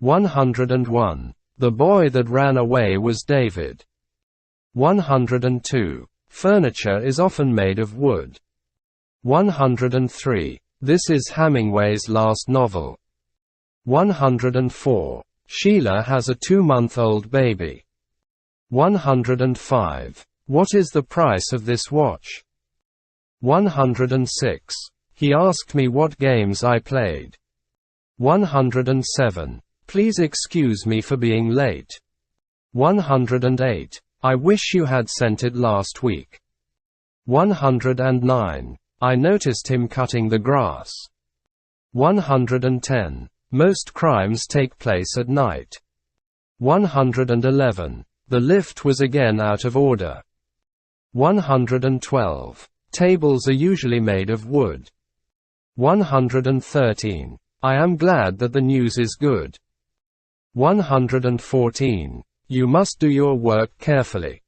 101. The boy that ran away was David. 102. Furniture is often made of wood. 103. This is Hammingway's last novel. 104. Sheila has a 2-month-old baby. 105. What is the price of this watch? 106. He asked me what games I played. 107. Please excuse me for being late. 108. I wish you had sent it last week. 109. I noticed him cutting the grass. 110. Most crimes take place at night. 111. The lift was again out of order. 112. Tables are usually made of wood. 113. I am glad that the news is good. 114. You must do your work carefully.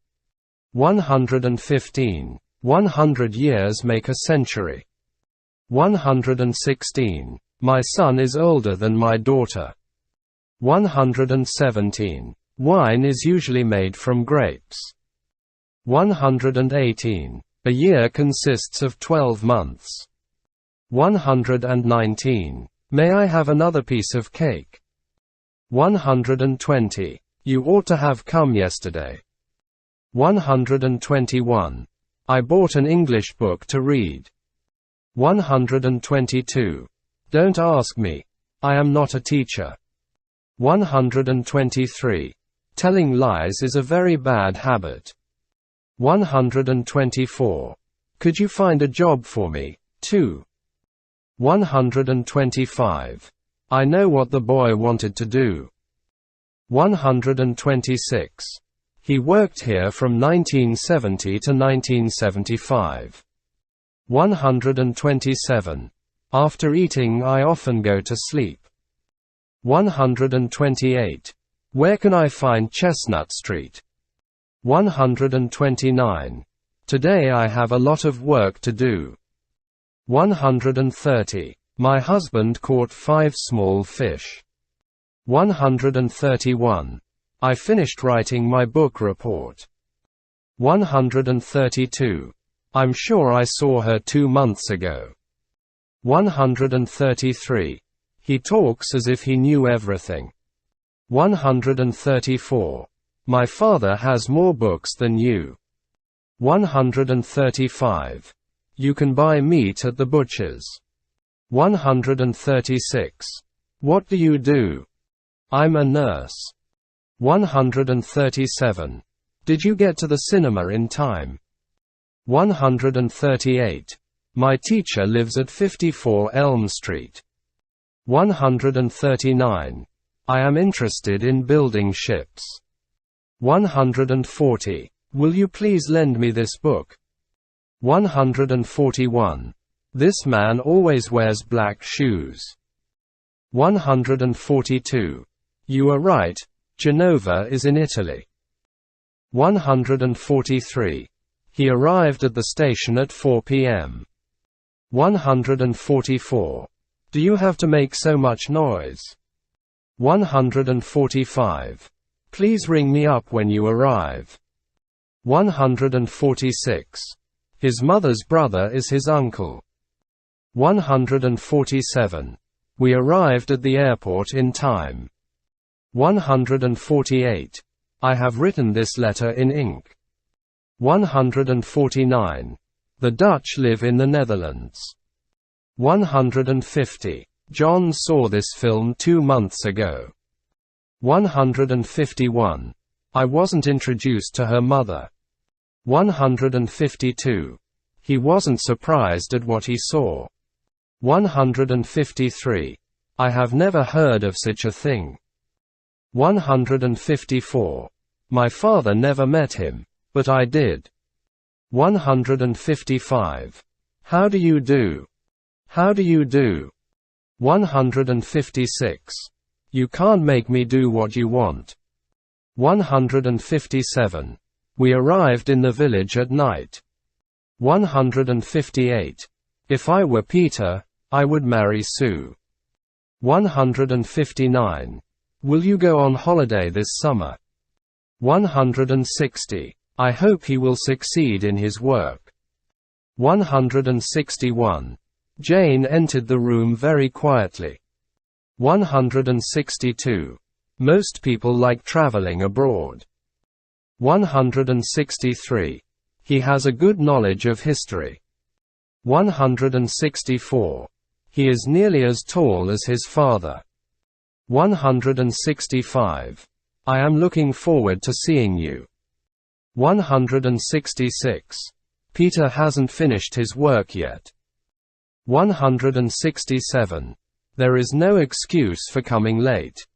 115. 100 years make a century. 116. My son is older than my daughter. 117. Wine is usually made from grapes. 118. A year consists of 12 months. 119. May I have another piece of cake? 120. You ought to have come yesterday. 121. I bought an English book to read. 122. Don't ask me. I am not a teacher. 123. Telling lies is a very bad habit. 124. Could you find a job for me, too? 125. I know what the boy wanted to do. 126. He worked here from 1970 to 1975. 127. After eating I often go to sleep. 128. Where can I find Chestnut Street? 129. Today I have a lot of work to do. 130. My husband caught 5 small fish. 131. I finished writing my book report. 132. I'm sure I saw her 2 months ago. 133. He talks as if he knew everything. 134. My father has more books than you. 135. You can buy meat at the butcher's. 136. What do you do? I'm a nurse. 137. Did you get to the cinema in time? 138. My teacher lives at 54 Elm Street. 139. I am interested in building ships. 140. Will you please lend me this book? 141. This man always wears black shoes. 142. You are right, Genova is in Italy. 143. He arrived at the station at 4 p.m. 144. Do you have to make so much noise? 145. Please ring me up when you arrive. 146. His mother's brother is his uncle. 147. We arrived at the airport in time. 148. I have written this letter in ink. 149. The Dutch live in the Netherlands. 150. John saw this film 2 months ago. 151. I wasn't introduced to her mother. 152. He wasn't surprised at what he saw. 153. I have never heard of such a thing. 154. My father never met him, but I did. 155. How do you do? How do you do? 156. You can't make me do what you want. 157. We arrived in the village at night. 158. If I were Peter, I would marry Sue. 159. Will you go on holiday this summer? 160. I hope he will succeed in his work. 161. Jane entered the room very quietly. 162. Most people like traveling abroad. 163. He has a good knowledge of history. 164. He is nearly as tall as his father. 165. I am looking forward to seeing you. 166. Peter hasn't finished his work yet. 167. There is no excuse for coming late.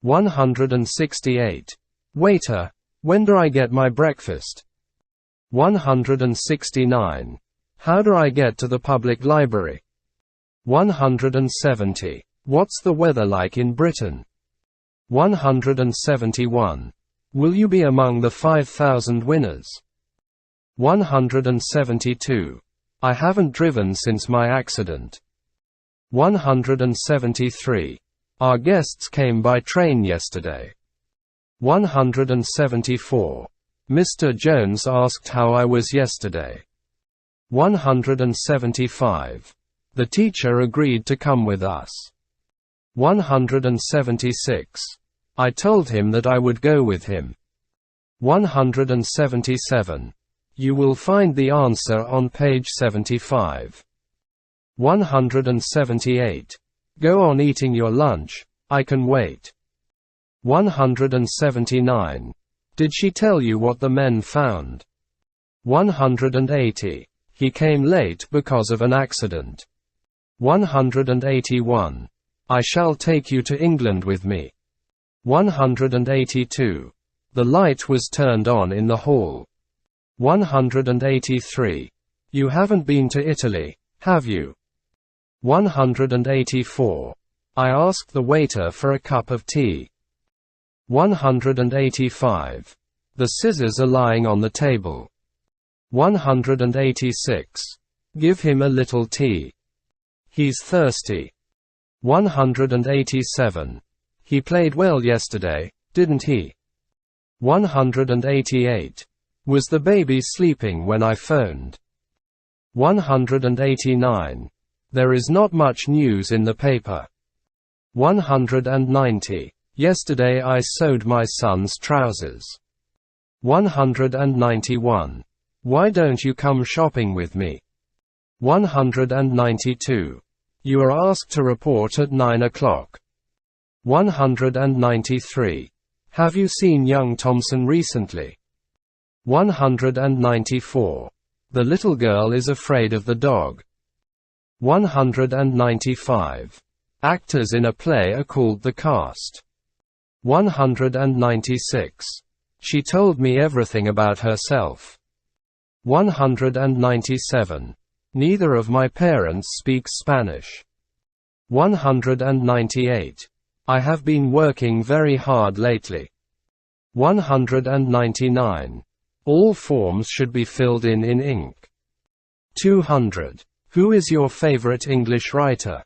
168. Waiter, when do I get my breakfast? 169. How do I get to the public library? 170. What's the weather like in Britain? 171. Will you be among the 5,000 winners? 172. I haven't driven since my accident. 173. Our guests came by train yesterday. 174. Mr. Jones asked how I was yesterday. 175. The teacher agreed to come with us. 176. I told him that I would go with him. 177. You will find the answer on page 75. 178. Go on eating your lunch, I can wait. 179. Did she tell you what the men found? 180. He came late because of an accident. 181. I shall take you to England with me. 182. The light was turned on in the hall. 183. You haven't been to Italy, have you? 184. I asked the waiter for a cup of tea. 185. The scissors are lying on the table. 186. Give him a little tea. He's thirsty. 187. He played well yesterday, didn't he? 188. Was the baby sleeping when I phoned? 189. There is not much news in the paper. 190. Yesterday I sewed my son's trousers. 191. Why don't you come shopping with me? 192. You are asked to report at 9 o'clock. 193. Have you seen young Thompson recently? 194. The little girl is afraid of the dog. 195. Actors in a play are called the cast. 196. She told me everything about herself. 197. Neither of my parents speaks Spanish. 198. I have been working very hard lately. 199. All forms should be filled in ink. 200. Who is your favorite English writer?